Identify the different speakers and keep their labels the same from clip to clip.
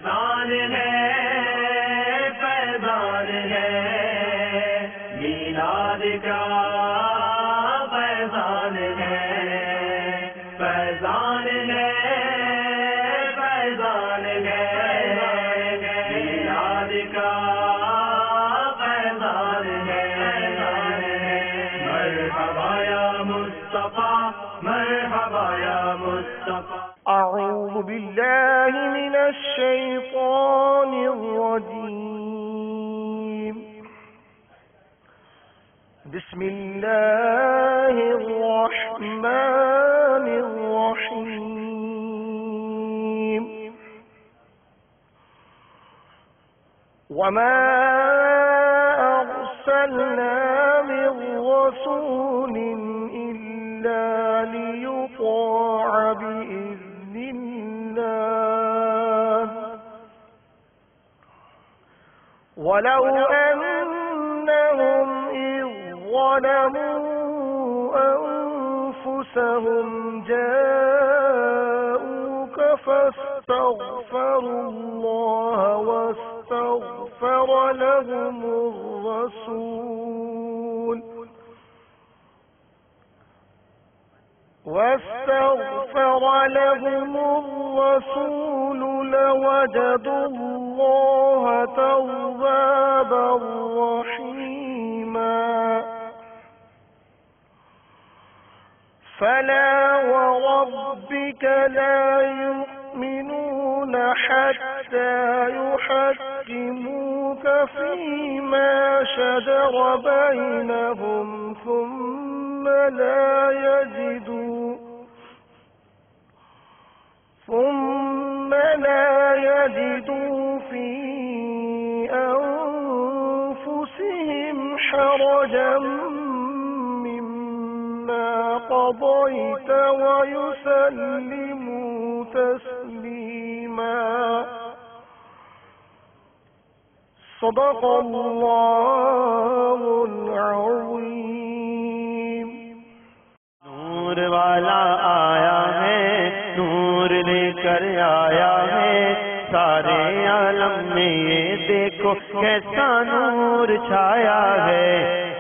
Speaker 1: فیضان ہے میلاد کا فیضان ہے فیضان ہے فیضان ہے میلاد کا فیضان ہے مرحبا یا مصطفیٰ مرحبا یا مصطفیٰ
Speaker 2: أعوذ بالله من الشيطان الرجيم بسم الله الرحمن الرحيم وما أرسلنا من رسول إلا ليطاع بإذن الله ولو أنهم إذ ظلموا أنفسهم جاءوك فاستغفروا الله واستغفر لهم الرسول لوجدوا الله توابا رحيما فلا وربك لا يؤمنون حتى يحكموك فيما شجر بينهم ثم لا يجدوا في أنفسهم حرجا مما قضيت ويسلموا تسليما صدق الله العظيم
Speaker 1: نور والا آیا ہے نور لے کر آیا ہے سارے عالم میں یہ دیکھو کیسا نور چھایا ہے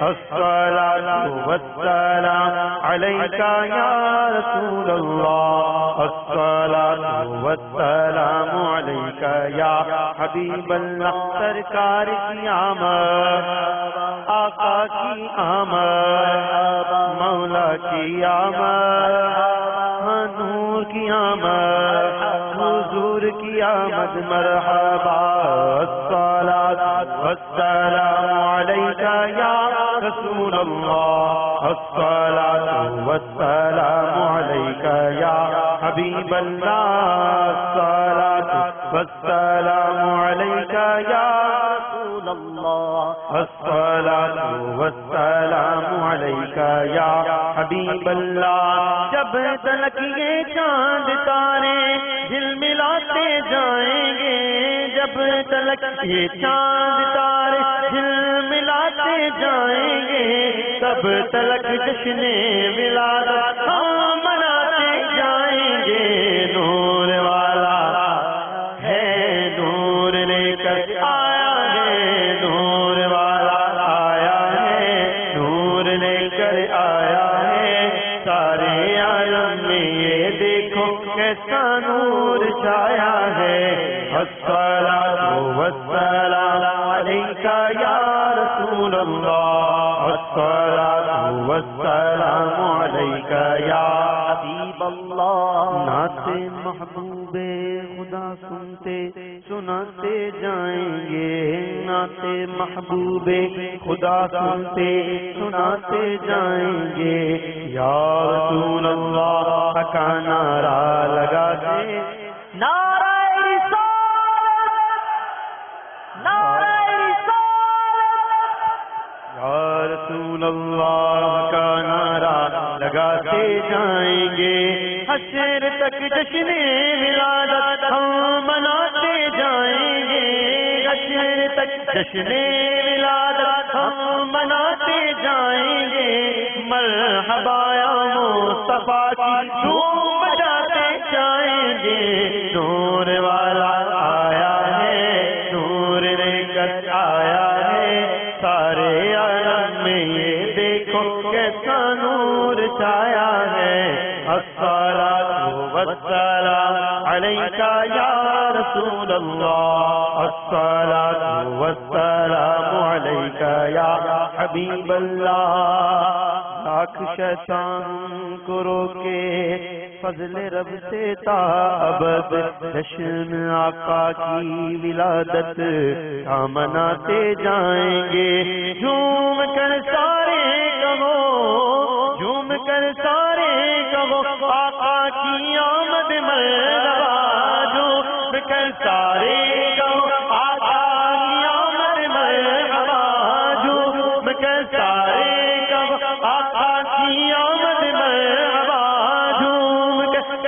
Speaker 1: الصلاۃ والسلام علیکہ یا رسول اللہ الصلاۃ والسلام علیکہ یا حبیب اللہ سرکار کی آمد آقا کی آمد مولا کی آمد نور کی آمد حضور کی آمد مرحبا الصلاۃ والسلام علیکہ یا رسول اللہ الصلاۃ والسلام علیکہ یا حبیب اللہ الصلاۃ والسلام علیکہ یا رسول اللہ الصلاۃ والسلام علیکہ یا حبیب اللہ جب تلک یہ چاند تارے دل ملاتے جائیں گے جب تلک یہ چاند تارے دل ملاتے جائیں گے تب تلک جشن ولادت ہم مناتے جائیں گے نور والا ہے نور لے کر آیا ہے نور والا آیا ہے نور لے کر آیا ہے سارے عالم میں یہ دیکھو کیسا نور چھایا ہے الصلاۃ والسلام علیکہ یا رسول اللہ الصلاۃ والسلام علیکہ یا حبیب اللہ نعت محبوب خدا سنتے سناتے جائیں گے نعت محبوب خدا سنتے سناتے جائیں گے یا رسول اللہ کا نعرہ لگاتے نعرہ رسول اللہ کا نعرہ لگاتے جائیں گے حشر تک جشن ولادت ہم مناتے جائیں گے حشر تک جشن ولادت ہم مناتے جائیں گے مرحبا یا مصطفیٰ کی دھوم مچاتے جائیں گے نور والا آیا رسول اللہ الصلاۃ والسلام علیک یا حبیب اللہ لاکھ شیطان کو روکے فضل رب سے تابد جشن آقا کی ولادت ہم مناتے جائیں گے جھوم کر سارے کہو جھوم کر سارے کہو آقا کی آمد مرحبا جھوم کر سارے کہو آقا کی آمد مرحبا جھوم کر سارے کہو آقا کی آمد مرحبا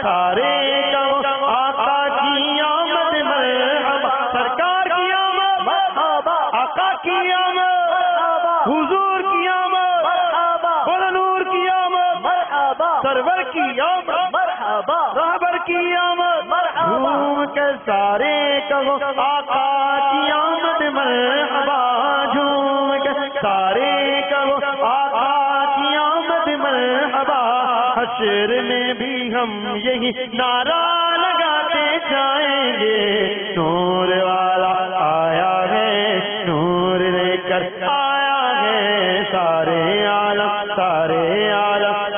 Speaker 1: سارے کہو آقا کی آمد مرحبا سرکار کی آمد مرحبا آقا کی آمد مرحبا حضور کی آمد مرحبا بول نور کی آمد مرحبا سرور کی آمد مرحبا رہبر کی آمد مرحبا جھوم کر سارے کہو آقا کی آمد مرحبا جھوم کر سارے کہو آقا کی آمد مرحبا حشر میں بھی ہم یہی نعرہ لگاتے جائیں گے نور والا آیا ہے نور لے کر آیا ہے سارے عالم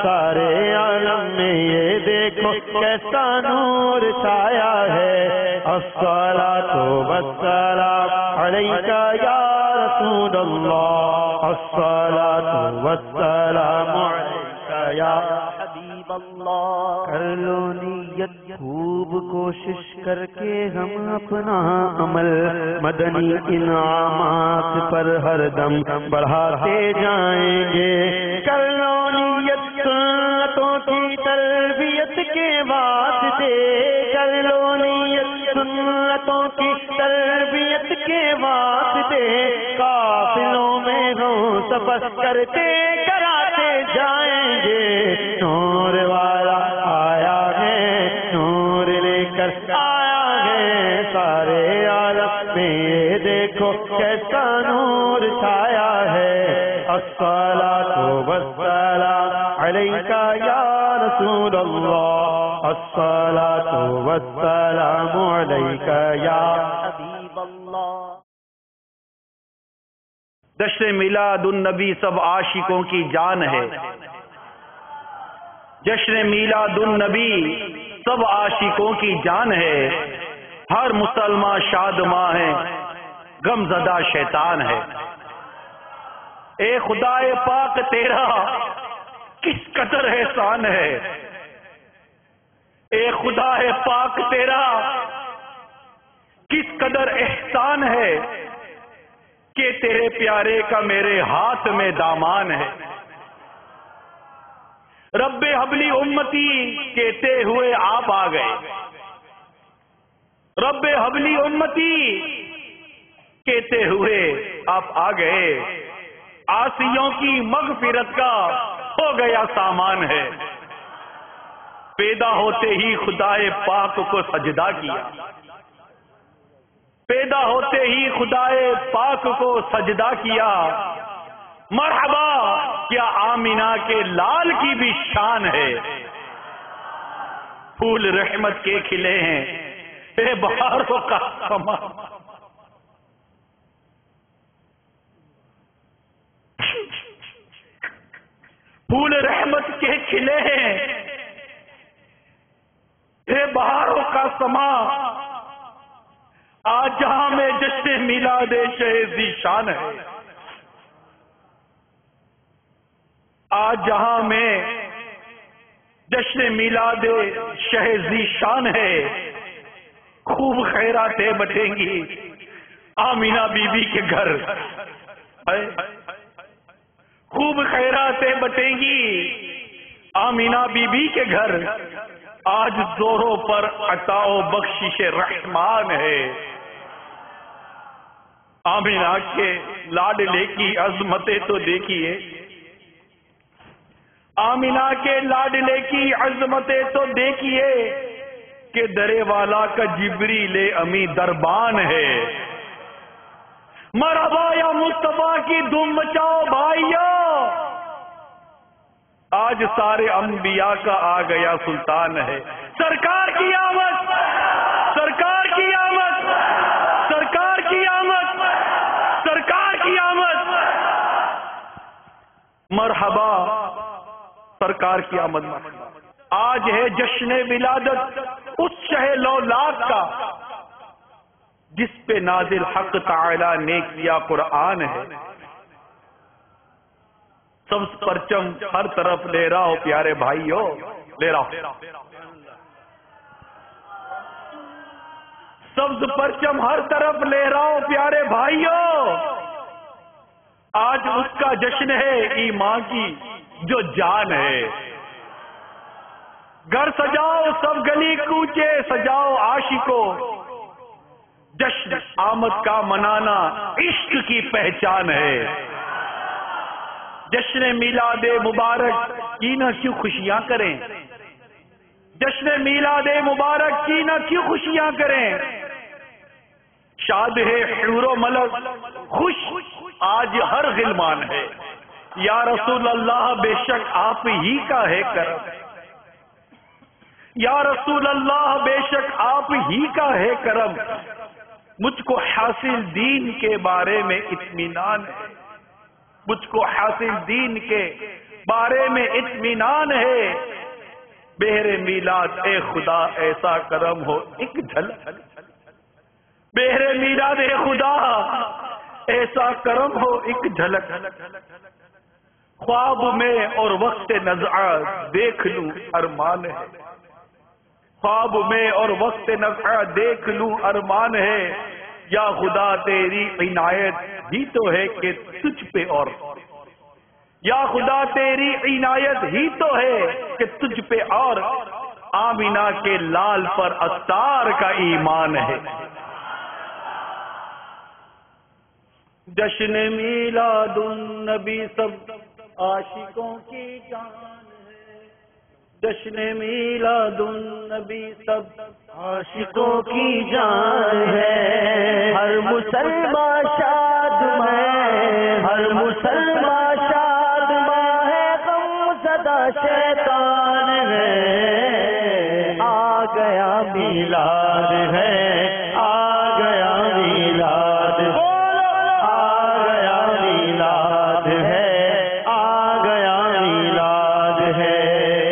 Speaker 1: سارے عالم میں یہ دیکھو کیسا نور چھایا ہے الصلاۃ والسلام علیک یا رسول اللہ الصلاۃ والسلام علیک یا حبیب اللہ کر لو نیت خوب کوشش کر کے ہم اپنا عمل مدنی انعامات پر ہر دم بڑھاتے جائیں گے کر لو نیت سنتوں کی تربیت کے واسطے کر لو نیت سنتوں کی تربیت کے واسطے قافلوں میں ہو سفر کرتے کراتے جائیں گے نور والا آیا ہے نور لے کر آیا ہے سارے عالم میں یہ دیکھو کیسا نور چھایا ہے الصلاۃ والسلام علیک یا رسول اللہ الصلاۃ والسلام علیک یا حبیب اللہ
Speaker 3: جشن میلاد النبی سب عاشقوں کی جان ہے جشن میلاد النبی سب عاشقوں کی جان ہے ہر مسلمان شادماں ہے غم زدہ شیطان ہے اے خدا پاک تیرا کس قدر احسان ہے اے خدا پاک تیرا کس قدر احسان ہے کہ تیرے پیارے کا میرے ہاتھ میں دامان ہے رب حبلی امتی کہتے ہوئے آپ آ گئے رب حبلی امتی کہتے ہوئے آپ آ گئے عاصیوں کی مغفرت کا ہو گیا سامان ہے پیدا ہوتے ہی خدا پاک کو سجدہ کیا پیدا ہوتے ہی خدا پاک کو سجدہ کیا مرحبا کیا آمینہ کے لال کی بھی شان ہے پھول رحمت کے کھلے ہیں اے بہاروں کا سما پھول رحمت کے کھلے ہیں اے بہاروں کا سما آج جہاں میں جشن میلاد شہ ذیشان ہے آج جہاں میں جشن میلاد شہ ذیشان ہے خوب خیراتیں بٹیں گی آمینہ بی بی کے گھر خوب خیراتیں بٹیں گی آمینہ بی بی کے گھر آج زوروں پر عطا و بخشش رحمان ہے آمینہ کے لاڈلے کی عظمتیں تو دیکھیے آمینہ کے لاڈلے کی عظمتیں تو دیکھیے کہ درے والا کا جبریل امی دربان ہے مرحبا یا مصطفیٰ کی دھوم مچاؤ بھائیو آج سارے انبیاء کا آ گیا سلطان ہے سرکار کی آمد سرکار کی آمد مرحبا سرکار کی آمد مرحبا۔ آج ہے جشن ولادت اس شہ لولاک کا جس پہ نازل حق تعالی نے کیا قرآن ہے۔ سبز پرچم ہر طرف لے رہا ہو پیارے بھائیو، لے رہا ہو سبز پرچم ہر طرف لے رہا ہو پیارے بھائیو۔ آج اس کا جشن ہے ایمان کی جو جان ہے۔ گھر سجاؤ سب گلی کوچے سجاؤ عاشقوں، جشن آمد کا منانا عشق کی پہچان ہے۔ جشن میلاد مبارک کی نہ کیوں خوشیاں کریں، جشن میلاد مبارک کی نہ کیوں خوشیاں کریں۔ شاد ہے حور و ملک خوش آج ہر غلمان ہے، یا رسول اللہ بے شک آپ ہی کا ہے کرم، یا رسول اللہ بے شک آپ ہی کا ہے کرم۔ مجھ کو حاصل دین کے بارے میں اطمینان ہے، مجھ کو حاصل دین کے بارے میں اطمینان ہے۔ بہر میلاد اے خدا ایسا کرم ہو ایک جھلک، بہر میلاد اے خدا ایسا کرم ہو ایک جھلک۔ خواب میں اور وقت نزع دیکھ لوں ارمان ہے، خواب میں اور وقت نزع دیکھ لوں ارمان ہے۔ یا خدا تیری عنایت ہی تو ہے کہ تجھ پہ اور، یا خدا تیری عنایت ہی تو ہے کہ تجھ پہ اور آمینہ کے لال پر اتار کا ایمان ہے۔ جشن میلاد النبی سب عاشقوں کی جان ہے، جشن میلاد النبی سب
Speaker 1: عاشقوں کی جان ہے، ہر مسلمان شاد ہے، ہر مسلمان شاد ہے، غم زدہ شیطان ہے۔ آ گیا میلاد ہے، آ گیا میلاد، آ گیا میلاد ہے، آ گیا میلاد ہے۔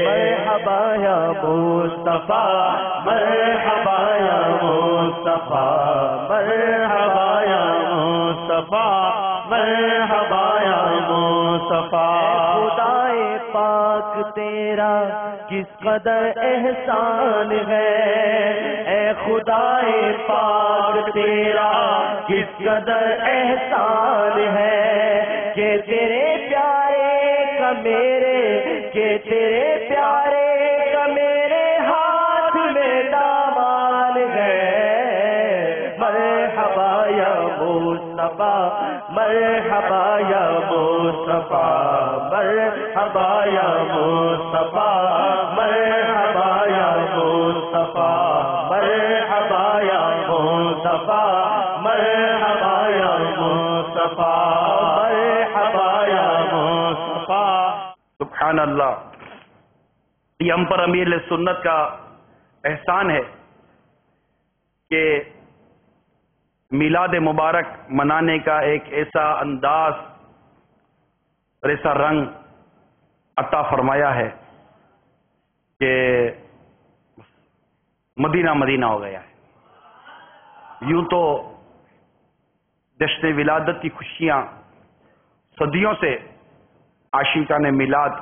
Speaker 1: مرحبا یا مصطفیٰ، مرحبا یا مصطفیٰ، مرحبا یا مصطفیٰ، مرحبا یا مصطفیٰ۔ خدائے پاک تیرا کس قدر احسان ہے، اے خدائے پاک تیرا کس قدر احسان ہے، کہ تیرے پیارے کا میرے، کہ تیرے پیارے کا میرے ہاتھ میں دامان ہے۔ مرحبا یا مصطفیٰ، مرحبا یا مصطفیٰ، مرحبا یا مصطفیٰ، مرحبا یا مصطفیٰ، مرحبا یا مصطفیٰ، مرحبا یا مصطفیٰ، مرحبا یا مصطفیٰ۔
Speaker 3: سبحان اللہ، یہ ہم پر امیر سنت کا احسان ہے کہ میلاد مبارک منانے کا ایک ایسا انداز اور ایسا رنگ عطا فرمایا ہے کہ مدینہ مدینہ ہو گیا ہے۔ یوں تو جشن ولادت کی خوشیاں صدیوں سے عاشقان میلاد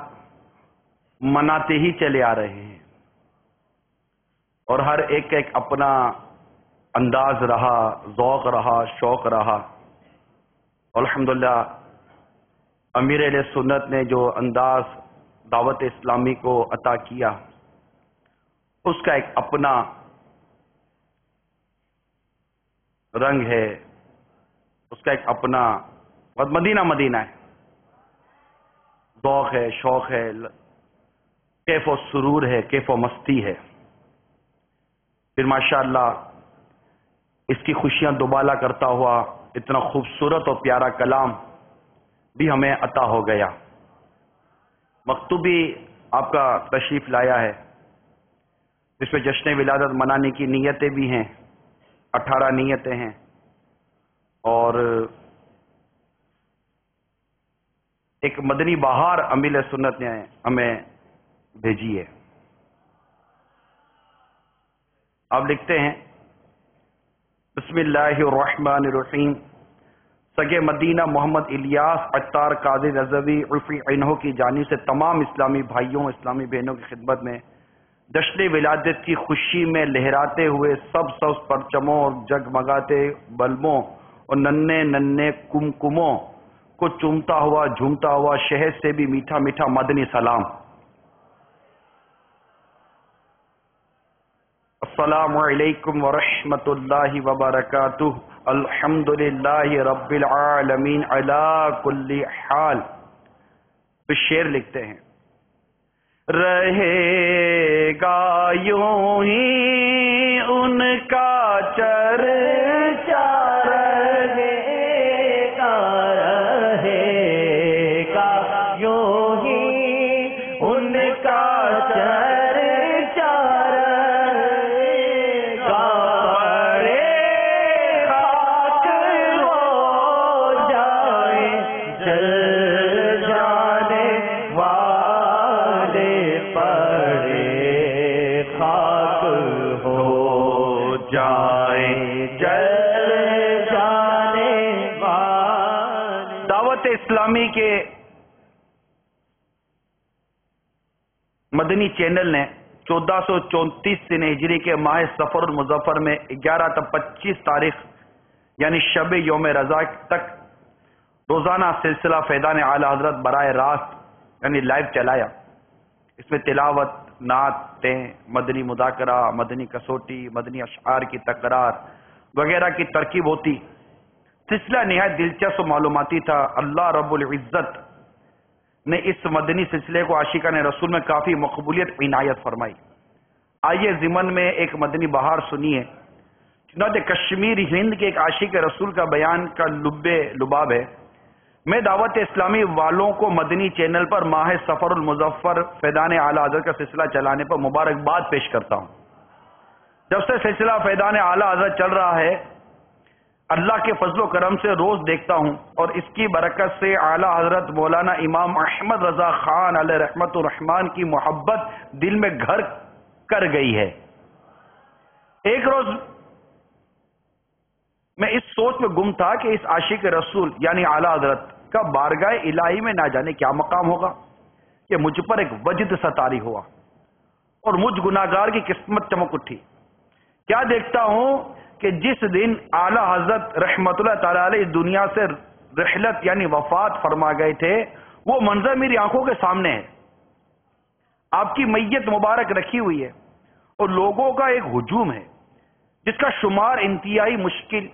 Speaker 3: مناتے ہی چلے آ رہے ہیں، اور ہر ایک کا ایک اپنا انداز رہا، ذوق رہا، شوق رہا۔ الحمدللہ امیر علیہ سنت نے جو انداز دعوت اسلامی کو عطا کیا، اس کا ایک اپنا رنگ ہے، اس کا ایک اپنا مدینہ مدینہ ہے، ذوق ہے، شوق ہے، کیف و سرور ہے، کیف و مستی ہے۔ پھر ماشاءاللہ اس کی خوشیاں دوبالا کرتا ہوا اتنا خوبصورت اور پیارا کلام بھی ہمیں عطا ہو گیا۔ مکتوبی آپ کا تشریف لایا ہے، جس میں جشن ولادت منانے کی نیتیں بھی ہیں، 18 نیتیں ہیں، اور ایک مدنی بہار امیل سنت نے ہمیں بھیجی ہے. آپ لکھتے ہیں بسم اللہ الرحمن الرحیم. سگے مدینہ محمد الیاس عطار قاضی رضوی عرفی عنہ کی جانب سے تمام اسلامی بھائیوں اسلامی بہنوں کی خدمت میں جشن ولادت کی خوشی میں لہراتے ہوئے سب پرچموں اور جگمگاتے بلبوں اور ننھے ننھے کمکموں کو چومتا ہوا جھومتا ہوا شہد سے بھی میٹھا میٹھا مدنی سلام. السلام علیکم ورحمۃ اللہ وبرکاتہ. الحمد للہ رب العالمین علی کل حال. پھر شعر لکھتے ہیں رہے گا یوں ہی ان کا چرچا رہے گا یوں ہی ان کا چرچا رہے گا. بڑے خاک ہو جائے جل جانے والے پڑے خاک ہو جائے جل جانے والے. دعوت اسلامی کے مدنی چینل نے 1434 سن ہجری کے ماہ سفر المظفر میں 11 تا 25 تاریخ یعنی شب یوم رضا تک روزانہ سلسلہ فیضان اعلی حضرت براہ راست یعنی لائیو چلایا. اس میں تلاوت، نعتیں، مدنی مذاکرہ، مدنی کسوٹی، مدنی اشعار کی تکرار وغیرہ کی ترکیب ہوتی. سلسلہ نہایت دلچسپ و معلوماتی تھا. اللہ رب العزت نے اس مدنی سلسلے کو عاشقان رسول میں کافی مقبولیت عنایت فرمائی. آئیے ضمن میں ایک مدنی بہار سنیے. چنانچہ کشمیر ہند کے ایک عاشق رسول کا بیان کا لباب ہے. میں دعوت اسلامی والوں کو مدنی چینل پر ماہ سفر المظفر فیضان اعلی حضرت کا سلسلہ چلانے پر مبارکباد پیش کرتا ہوں. جب سے سلسلہ فیضان اعلی حضرت چل رہا ہے اللہ کے فضل و کرم سے روز دیکھتا ہوں اور اس کی برکت سے اعلی حضرت مولانا امام احمد رضا خان علیہ رحمت الرحمان کی محبت دل میں گھر کر گئی ہے. ایک روز میں اس سوچ میں گم تھا کہ اس عاشق رسول یعنی اعلی حضرت کا بارگاہ الہی میں نہ جانے کیا مقام ہوگا کہ مجھ پر ایک وجد ستاری ہوا اور مجھ گناہگار کی قسمت چمک اٹھی. کیا دیکھتا ہوں کہ جس دن اعلی حضرت رحمت اللہ تعالی علیہ دنیا سے رحلت یعنی وفات فرما گئے تھے وہ منظر میری آنکھوں کے سامنے ہے. آپ کی میت مبارک رکھی ہوئی ہے اور لوگوں کا ایک ہجوم ہے جس کا شمار انتہائی مشکل.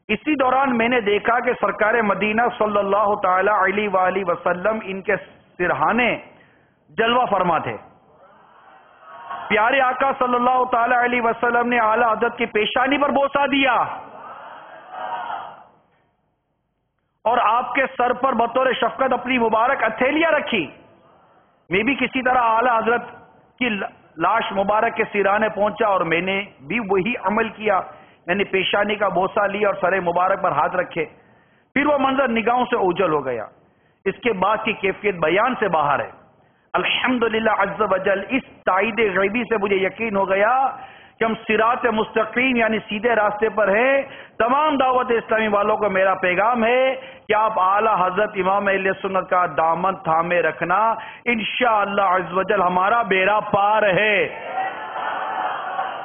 Speaker 3: اسی دوران میں نے دیکھا کہ سرکار مدینہ صلی اللہ تعالی علیہ وآلہ وسلم ان کے سرہانے جلوہ فرما تھے. پیارے آقا صلی اللہ تعالی علیہ وسلم نے اعلی حضرت کی پیشانی پر بوسہ دیا اور آپ کے سر پر بطور شفقت اپنی مبارک ہتھیلیاں رکھی. میں بھی کسی طرح اعلی حضرت کی لاش مبارک کے سرانے پہنچا اور میں نے بھی وہی عمل کیا یعنی پیشانی کا بوسہ لیا اور سر مبارک پر ہاتھ رکھے. پھر وہ منظر نگاہوں سے اوجھل ہو گیا. اس کے بعد کی کیفیت بیان سے باہر ہے. الحمدللہ عز وجل اس تائید غیبی سے مجھے یقین ہو گیا کہ ہم صراط مستقیم یعنی سیدھے راستے پر ہیں. تمام دعوت اسلامی والوں کو میرا پیغام ہے کہ آپ اعلی حضرت امام اہل سنت کا دامن تھامے رکھنا. انشاءاللہ عز وجل ہمارا بیڑا پار ہے.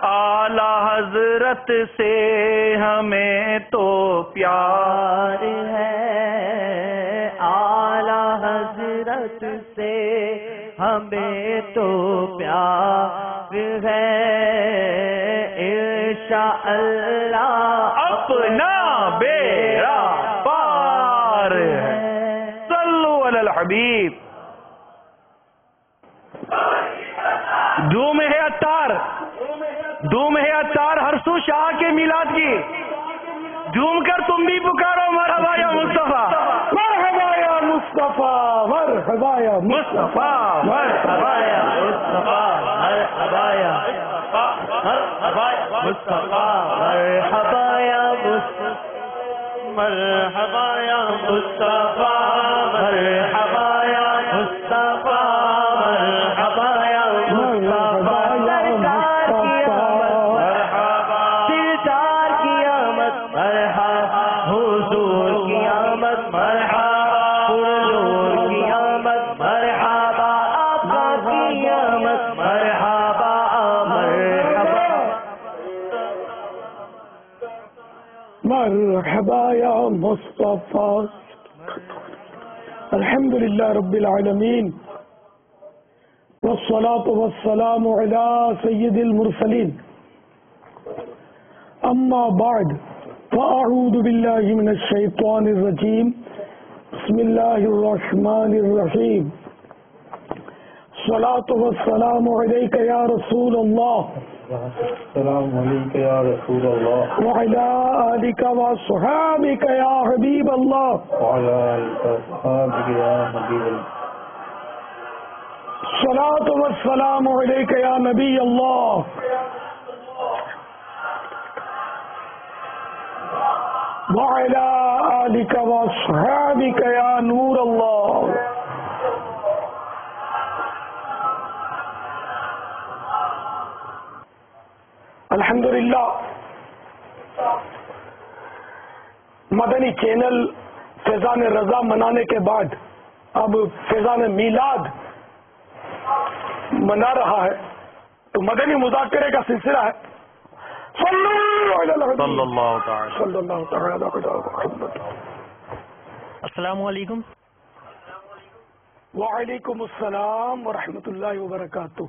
Speaker 3: اعلی حضرت سے ہمیں تو پیار ہے، اعلی حضرت سے ہمیں تو پیار ہے. انشاءاللہ اپنا بیڑا پار ہے. صلو علی الحبیب. دھوم ہے عطار، دھوم ہے عطار ہر سو شاہ کے میلاد کی. جھوم کر تم بھی پکارو مرحبا یا مصطفیٰ، مرحبا یا مصطفیٰ، مرحبا یا مصطفیٰ، مرحبا یا مصطفیٰ، مرحبا یا مصطفیٰ، مرحبا یا مصطفیٰ،
Speaker 1: مرحبا یا مصطفیٰ مرحبا یا مصطفیٰ مرحبا یا مصطفیٰ سرکار کی آمد مرحبا حضور کی آمد مرحبا حضور کی آمد مرحبا آقا کی آمد مرحبا مرحبا
Speaker 2: مرحبا یا مصطفیٰ. الحمد للہ رب العالمین والصلاة والسلام علی سید المرسلین. اما بعد فاعوذ باللہ من الشیطان الرجیم. بسم اللہ الرحمن الرحیم. الصلاة والسلام علیک یا رسول اللہ
Speaker 3: السلام علیکم یا رسول اللہ
Speaker 2: وعلی آلک وصحابک یا حبیب اللہ.
Speaker 3: وعلی آلک وصحابک یا حبیب اللہ.
Speaker 2: الصلاة والسلام علیک یا نبی اللہ وعلی آلک وصحابک یا نور اللہ. الحمدللہ مدنی چینل فیضان رضا منانے کے بعد اب فیضان میلاد منا رہا ہے تو مدنی مذاکرے کا سلسلہ ہے. صلی اللہ تعالی محمد.
Speaker 4: السلام علیکم.
Speaker 2: وعلیکم السلام ورحمۃ اللہ وبرکاتہ.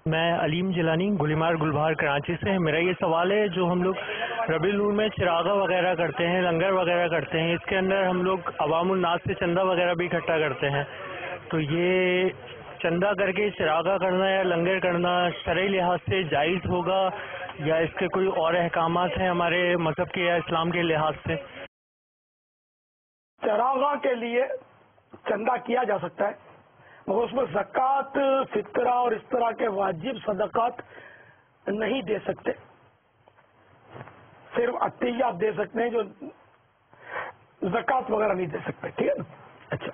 Speaker 4: میں علیم جیلانی گلیمار گلبہار کراچی سے. میرا یہ سوال ہے جو ہم لوگ ربیع الاول میں چراغا وغیرہ کرتے ہیں لنگر وغیرہ کرتے ہیں اس کے اندر ہم لوگ عوام الناس سے چندہ وغیرہ بھی اکٹھا کرتے ہیں تو یہ چندہ کر کے چراغا کرنا یا لنگر کرنا شرعی لحاظ سے جائز ہوگا یا اس کے کوئی اور احکامات ہیں ہمارے مذہب کے یا اسلام کے لحاظ سے؟
Speaker 2: چراغا کے لیے چندہ کیا جا سکتا ہے مگر اس میں زکوٰۃ فطرہ اور اس طرح کے واجب صدقات نہیں دے سکتے. صرف عطیات دے سکتے ہیں جو زکوٰۃ وغیرہ نہیں دے سکتے. ٹھیک ہے نا. اچھا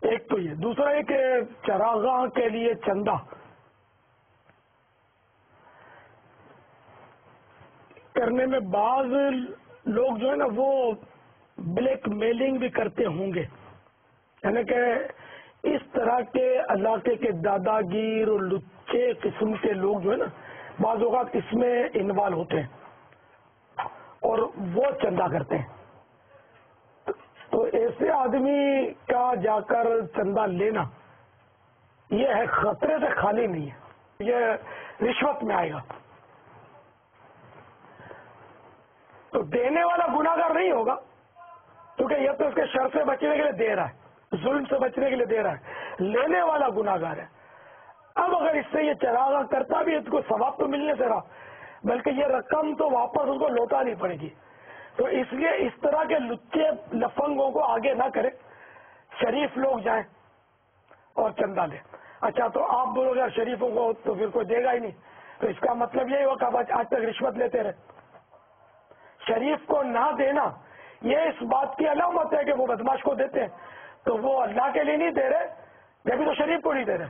Speaker 2: ایک تو یہ. دوسرا یہ کہ چراغاں کے لیے چندہ کرنے میں بعض لوگ جو ہے نا وہ بلیک میلنگ بھی کرتے ہوں گے. یعنی کہ اس طرح کے علاقے کے دادا گیر اور لچے قسم کے لوگ جو ہے نا بعض اوقات اس میں انوالو ہوتے ہیں اور وہ چندہ کرتے ہیں. تو ایسے آدمی کا جا کر چندہ لینا یہ ہے خطرے سے خالی نہیں ہے. یہ رشوت میں آئے گا. تو دینے والا گناہگار نہیں ہوگا کیونکہ یہ تو اس کے شر سے بچنے کے لیے دے رہا ہے ظلم سے بچنے کے لیے دے رہا ہے. لینے والا گناہگار ہے. اب اگر اس سے یہ چراغا کرتا بھی ہے تو کوئی ثواب تو ملنے سے رہا بلکہ یہ رقم تو واپس اس کو لوٹانی پڑے گی. تو اس لیے اس طرح کے لچے لفنگوں کو آگے نہ کرے. شریف لوگ جائیں اور چندہ لیں. اچھا تو آپ بولو گے شریفوں کو تو پھر کوئی دے گا ہی نہیں تو اس کا مطلب یہی ہوا کہ آج تک رشوت لیتے رہے. شریف کو نہ دینا یہ اس بات کی علامت ہے کہ وہ بدماش کو دیتے ہیں تو وہ اللہ کے لیے نہیں دے رہے جبھی تو شریف کو نہیں دے رہے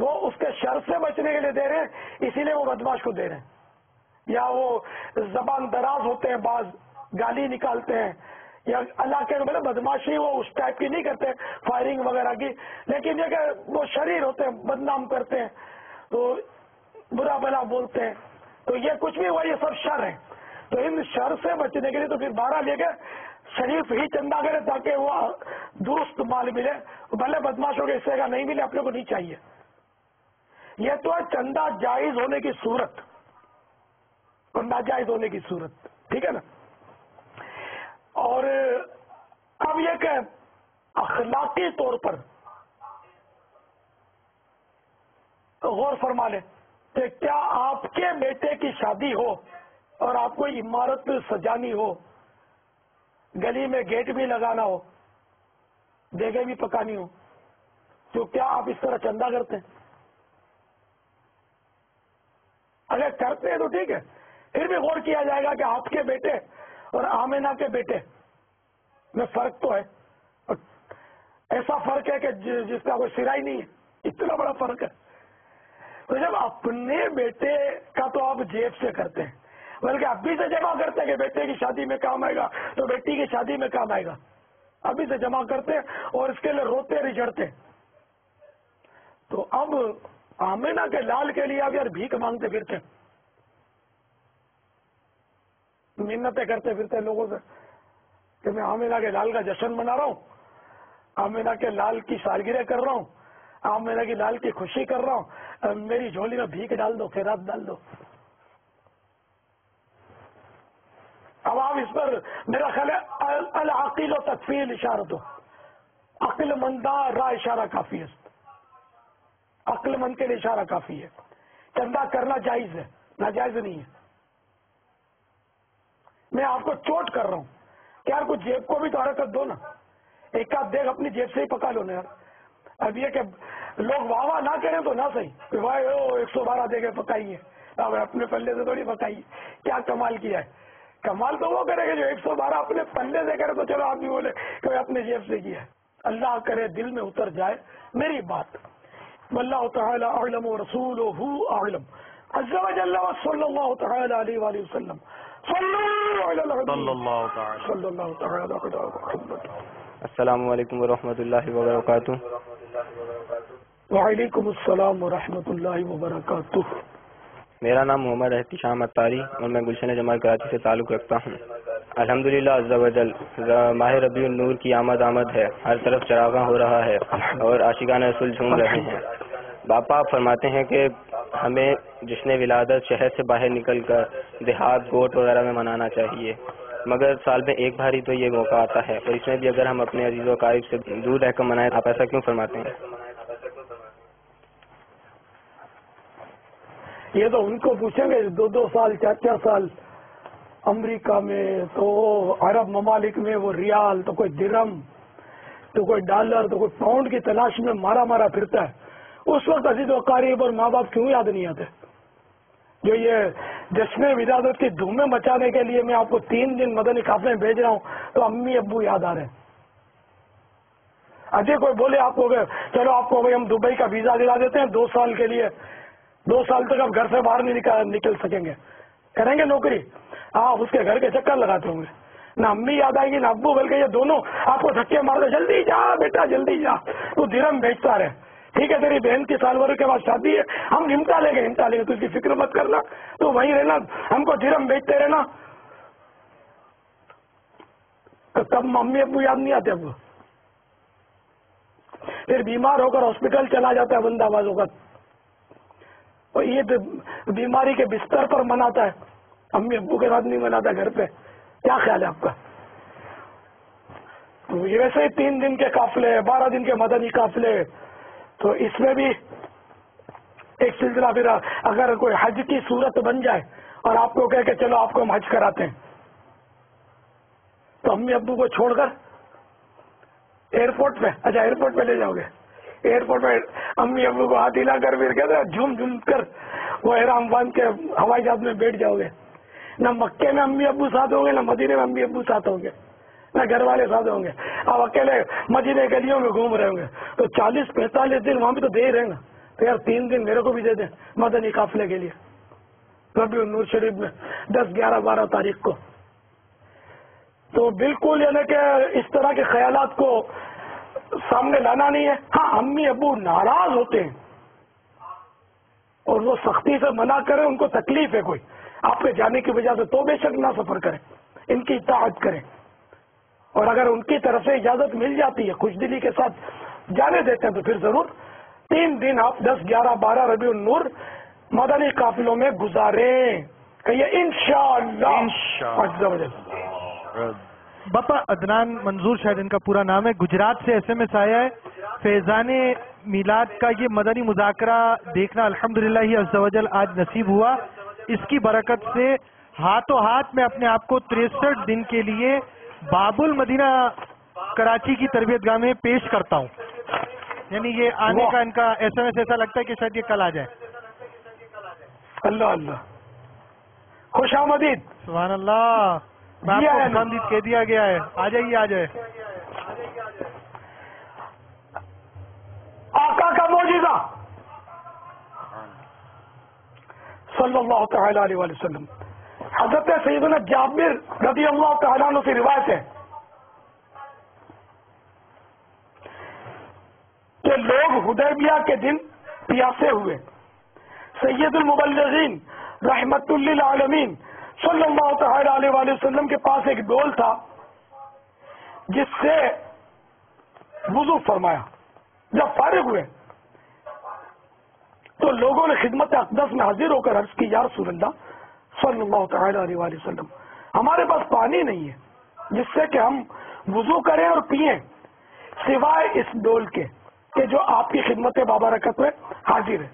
Speaker 2: وہ اس کے شر سے بچنے کے لیے دے رہے ہیں اسی لیے وہ بدماش کو دے رہے ہیں. یا وہ زبان دراز ہوتے ہیں بعض گالی نکالتے ہیں یا اللہ کے مطلب بدماشی وہ اس ٹائپ کی نہیں کرتے فائرنگ وغیرہ کی لیکن یہ کہ وہ شریر ہوتے ہیں بدنام کرتے ہیں تو برا بلا بولتے ہیں تو یہ کچھ بھی ہوا یہ سب شر ہے. تو ان شر سے بچنے کے لیے تو پھر بارہ لے کے شریف ہی چندہ کرے تاکہ وہ درست مال ملے. بھلے بدماشوں کے حصے کا نہیں ملے اپنے کو نہیں چاہیے. یہ تو ہے چندہ جائز ہونے کی صورت اور ناجائز ہونے کی صورت. ٹھیک ہے نا. اور اب یہ کہ اخلاقی طور پر غور فرما لیں کہ کیا آپ کے بیٹے کی شادی ہو اور آپ کو عمارت سجانی ہو گلی میں گیٹ بھی لگانا ہو دیگیں بھی پکانی ہو تو کیا آپ اس طرح چندہ کرتے ہیں؟ اگر کرتے ہیں تو ٹھیک ہے پھر بھی غور کیا جائے گا کہ آپ کے بیٹے اور آمینہ کے بیٹے میں فرق تو ہے، ایسا فرق ہے کہ جس کا کوئی سرا ہی نہیں ہے، اتنا بڑا فرق ہے۔ تو جب اپنے بیٹے کا تو آپ جیب سے کرتے ہیں، بلکہ ابھی سے جمع کرتے ہیں کہ بیٹے کی شادی میں کام آئے گا تو بیٹی کی شادی میں کام آئے گا، ابھی سے جمع کرتے ہیں اور اس کے لیے روتے رجڑتے۔ تو اب آمینہ کے لال کے لیے آپ یار بھیک مانگتے پھرتے، منتیں کرتے پھرتے لوگوں سے کہ میں آمینہ کے لال کا جشن منا رہا ہوں، آمینہ کے لال کی سالگرہ کر رہا ہوں، آمینہ کی لال کی خوشی کر رہا ہوں، میری جھولی میں بھیک ڈال دو، خیرات ڈال دو۔ اب آپ اس پر میرا خیال ہے العقیل و تکفیل اشارت ہو، عقل مندہ راہ اشارہ کافی ہے، عقل مند کے لیے اشارہ کافی ہے۔ چندہ کرنا جائز ہے، ناجائز نہیں ہے۔ میں آپ کو چوٹ کر رہا ہوں کہ یار کچھ جیب کو بھی تو حرکت دو نا، ایک آدھ دیکھ اپنی جیب سے ہی پکا لو نا یار۔ اب یہ کہ لوگ واہ واہ نہ کریں تو نہ صحیح کہ بھائی 112 دے کے پکائیے، اب اپنے پلے سے تھوڑی پکائیے، کیا کمال کیا ہے؟ کمال تو وہ کرے گا جو 112 اپنے پلے سے کرے، تو چلو آپ بھی بولے کہ اپنے جیب سے کیا ہے۔ اللہ کرے دل میں اتر جائے میری بات۔ واللہ تعالی اعلم ورسولہ اعلم عز وجل وصلی اللہ تعالی علیہ وآلہ وسلم صلی اللہ تعالی علی محمد۔
Speaker 5: السلام علیکم ورحمۃ اللہ وبرکاتہ۔
Speaker 2: وعلیکم السلام ورحمۃ اللہ وبرکاتہ۔
Speaker 5: میرا نام محمد احتشام اتاری اور میں گلشن جمال کراچی سے تعلق رکھتا ہوں۔ الحمدللہ عز وجل ماہ ربیع النور کی آمد ہے، ہر طرف چراغاں ہو رہا ہے اور عاشقان رسول جھوم رہے ہیں۔ باپا آپ فرماتے ہیں کہ ہمیں جشن ولادت شہر سے باہر نکل کر دیہات گوٹ وغیرہ میں منانا چاہیے، مگر سال میں ایک بار ہی تو یہ موقع آتا ہے، اور اس میں بھی اگر ہم اپنے عزیز و اقارب سے دور رہ کر منائیں، آپ ایسا کیوں فرماتے ہیں؟
Speaker 2: یہ تو ان کو پوچھیں گے 2 سال 4 سال امریکہ میں، تو عرب ممالک میں وہ ریال، تو کوئی درہم، تو کوئی ڈالر، تو کوئی پاؤنڈ کی تلاش میں مارا پھرتا ہے۔ اس وقت عزیز و اقارب اور ماں باپ کیوں یاد نہیں آتے؟ جو یہ جشن ولادت کی دھومیں مچانے کے لیے میں آپ کو 3 دن مدنی قافلے میں بھیج رہا ہوں، تو امی ابو یاد آ رہے ہیں۔ اجے کوئی بولے آپ کو کہ چلو آپ کو بھائی ہم دبئی کا ویزا دلا دیتے ہیں 2 سال کے لیے، 2 سال تک آپ گھر سے باہر نہیں نکل سکیں گے، کریں گے نوکری؟ آپ اس کے گھر کے چکر لگاتے ہوں گے، نہ امی یاد آئے گی نہ ابو، بلکہ یہ دونوں آپ کو دھکے مارتے جلدی جا بیٹا جلدی جا، تو درہم بیچتا رہے۔ ٹھیک ہے تیری بہن کی سالگرہ کے بعد شادی ہے، ہم نمٹا لیں گے تو اس کی فکر مت کرنا، تو وہیں رہنا، ہم کو درہم بیچتے رہنا۔ تو تب امی ابو یاد نہیں آتے اب، پھر بیمار ہو کر ہاسپٹل چلا جاتا ہے بندہ باز وقت، اور یہ بیماری کے بستر پر مناتا ہے، امی ابو کے ساتھ نہیں مناتا گھر پہ۔ کیا خیال ہے آپ کا؟ یہ ویسے ہی 3 دن کے قافلے، 12 دن کے مدنی قافلے، تو اس میں بھی ایک سلسلہ پھر اگر کوئی حج کی صورت بن جائے اور آپ کو کہے کہ چلو آپ کو ہم حج کراتے ہیں، تو امی ابو کو چھوڑ کر ایئرپورٹ پہ، اچھا ایئرپورٹ پہ لے جاؤ گے، ایئرپورٹ پہ امی ابو کو ہاتھ ہلا کر پھر کہتے ہیں جھوم کر وہ احرام باندھ کے ہوائی جہاز میں بیٹھ جاؤ گے۔ نہ مکے میں امی ابو ساتھ ہوں گے، نہ مدینے میں امی ابو ساتھ ہوں گے، نہ گھر والے ساتھ ہوں گے، آپ اکیلے مدینے گلیوں میں گھوم رہے ہوں گے، تو 40-45 دن وہاں بھی تو دے ہی رہے گا، تو یار 3 دن میرے کو بھی دے دیں مدنی قافلے کے لیے ربیع النور شریف میں 10 11 12 تاریخ کو۔ تو بالکل یعنی کہ اس طرح کے خیالات کو سامنے لانا نہیں ہے۔ ہاں امی ابو ناراض ہوتے ہیں اور وہ سختی سے منع کریں، ان کو تکلیف ہے کوئی آپ کے جانے کی وجہ سے، تو بے شک نہ سفر کریں، ان کی اطاعت کریں، اور اگر ان کی طرف سے اجازت مل جاتی ہے خوش دلی کے ساتھ جانے دیتے ہیں تو پھر ضرور 3 دن آپ 10 11 12 ربیع النور مدنی قافلوں میں گزاریں، کہیے انشاءاللہ عز و جل۔
Speaker 6: باپا عدنان منظور شاید ان کا پورا نام ہے، گجرات سے SMS آیا ہے، فیضان میلاد کا یہ مدنی مذاکرہ دیکھنا الحمدللہ ہی عز و جل آج نصیب ہوا، اس کی برکت سے ہاتھوں ہاتھ میں اپنے آپ کو 63 دن کے لیے باب المدینہ کراچی کی تربیت گاہ میں پیش کرتا ہوں، یعنی یہ آنے کا ان کا SMS ایسا لگتا ہے کہ شاید یہ کل آ جائے۔
Speaker 2: اللہ اللہ، خوش آمدید۔
Speaker 6: سبحان اللہ۔ میں آپ
Speaker 2: دیا
Speaker 6: کو
Speaker 2: ہے
Speaker 6: خوشامدید کہہ دیا گیا ہے. آ جائیے آ جائے.
Speaker 2: آقا کا معجزہ صلی اللہ تعالی علیہ وآلہ وسلم. حضرت سیدنا جابر رضی اللہ تعالیٰ عنہ سے روایت ہے کہ لوگ حدیبیہ کے دن پیاسے ہوئے. سید المبلغین رحمت للعالمین صلی اللہ تعالی علیہ وآلہ وسلم کے پاس ایک ڈول تھا جس سے وضو فرمایا. جب فارغ ہوئے تو لوگوں نے خدمت اقدس میں حاضر ہو کر عرض کی یا رسول اللہ صلی اللہ تعالی علیہ وآلہ وسلم ہمارے پاس پانی نہیں ہے جس سے کہ ہم وضو کریں اور پئیں سوائے اس ڈول کے کہ جو آپ کی خدمت بابرکت میں حاضر ہے.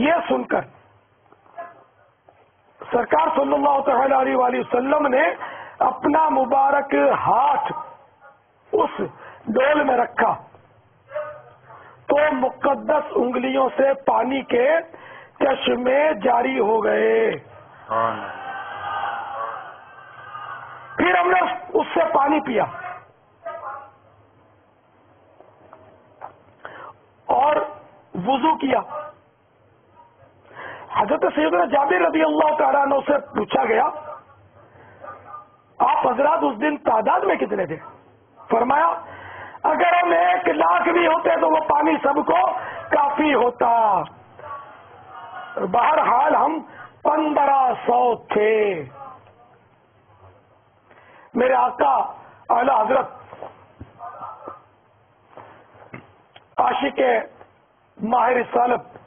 Speaker 2: یہ سن کر سرکار صلی اللہ تعالی علیہ وآلہ وسلم نے اپنا مبارک ہاتھ اس ڈول میں رکھا تو مقدس انگلیوں سے پانی کے چشمے جاری ہو گئے. پھر ہم نے اس سے پانی پیا اور وضو کیا. حضرت سیدنا جابر رضی اللہ تعالیٰ عنہ سے پوچھا گیا آپ حضرات اس دن تعداد میں کتنے تھے؟ فرمایا اگر ہم 1,00,000 بھی ہوتے تو وہ پانی سب کو کافی ہوتا. بہرحال ہم 1,500 تھے. میرے آقا اعلی حضرت عاشق ماہ رسالت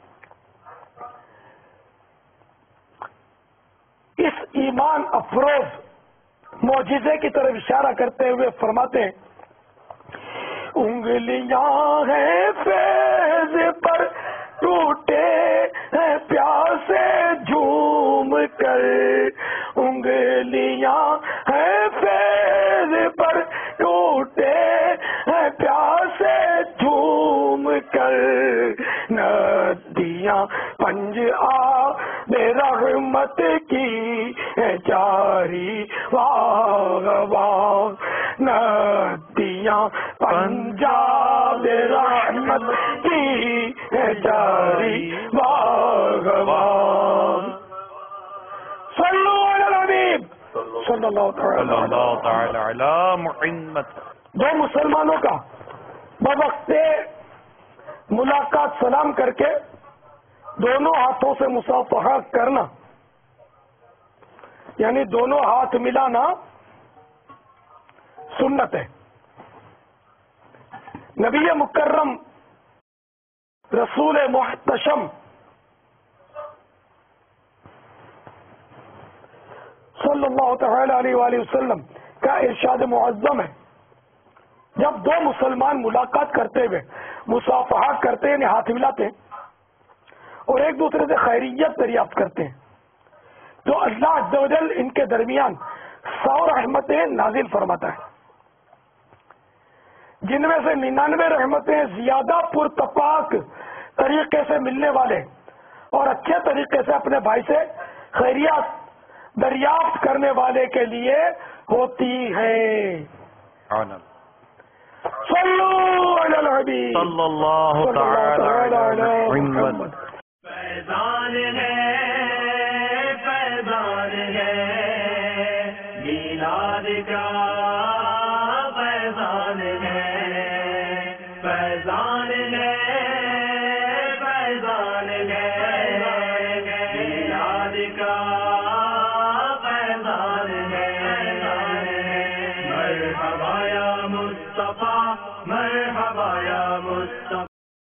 Speaker 2: اس ایمان افروز معجزے کی طرف اشارہ کرتے ہوئے فرماتے ہیں انگلیاں ہیں فیض پر ٹوٹے ہیں پیاسے جھوم کر. انگلیاں ہیں فیض پر ٹوٹے ہیں پیاسے جھوم کر. ندیاں پنج بے رحمت کی جاری واہ واہ. ندیاں پنجاب رحمت کی جاری واہ واہ. صلو علی الحبیب صلی اللہ تعالی
Speaker 3: علی محمد.
Speaker 2: دو مسلمانوں کا بوقت ملاقات سلام کر کے دونوں ہاتھوں سے مصافحہ کرنا یعنی دونوں ہاتھ ملانا سنت ہے. نبی مکرم رسول محتشم صلی اللہ تعالی علیہ وآلہ وسلم کا ارشاد معظم ہے جب دو مسلمان ملاقات کرتے ہوئے مصافحہ کرتے ہیں ہاتھ ملاتے ہیں اور ایک دوسرے سے خیریت دریافت کرتے ہیں تو اللہ عز و جل ان کے درمیان 100 رحمتیں نازل فرماتا ہے جن میں سے 99 رحمتیں زیادہ پرتپاک طریقے سے ملنے والے اور اچھے طریقے سے اپنے بھائی سے خیریت دریافت کرنے والے کے لیے ہوتی ہے. صلو علی الحبیب
Speaker 3: صلی اللہ تعالی علی محمد.